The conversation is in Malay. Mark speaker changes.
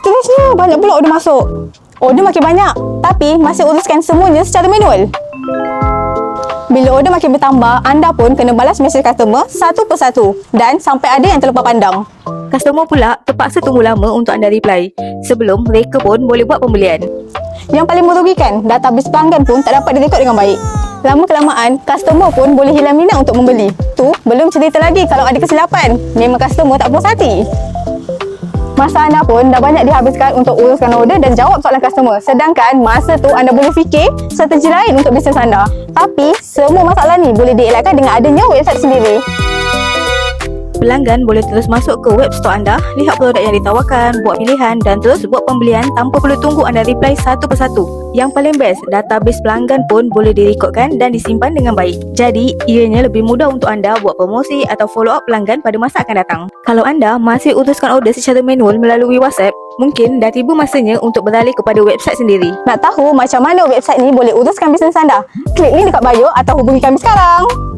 Speaker 1: Stresnya banyak pula order masuk. Order makin banyak, tapi masih uruskan semuanya secara manual. Bila order makin bertambah, anda pun kena balas mesej customer satu persatu dan sampai ada yang terlepas pandang.
Speaker 2: Customer pula terpaksa tunggu lama untuk anda reply. Sebelum mereka pun boleh buat pembelian.
Speaker 1: Yang paling merugikan, database pelanggan pun tak dapat direkod dengan baik. Lama-kelamaan, customer pun boleh hilang minat untuk membeli. Tu, belum cerita lagi kalau ada kesilapan. Memang customer tak puas hati. Masa anda pun dah banyak dihabiskan untuk uruskan order dan jawab soalan customer. Sedangkan masa tu anda boleh fikir strategi lain untuk bisnes anda. Tapi, semua masalah ni boleh dielakkan dengan adanya website sendiri.
Speaker 2: Pelanggan boleh terus masuk ke web store anda, lihat produk yang ditawarkan, buat pilihan dan terus buat pembelian tanpa perlu tunggu anda reply satu persatu. Yang paling best, database pelanggan pun boleh direkodkan dan disimpan dengan baik. Jadi, ianya lebih mudah untuk anda buat promosi atau follow up pelanggan pada masa akan datang. Kalau anda masih uruskan order secara manual melalui WhatsApp, mungkin dah tiba masanya untuk beralih kepada website sendiri.
Speaker 1: Nak tahu macam mana website ni boleh uruskan bisnes anda? Klik link dekat bio atau hubungi kami sekarang.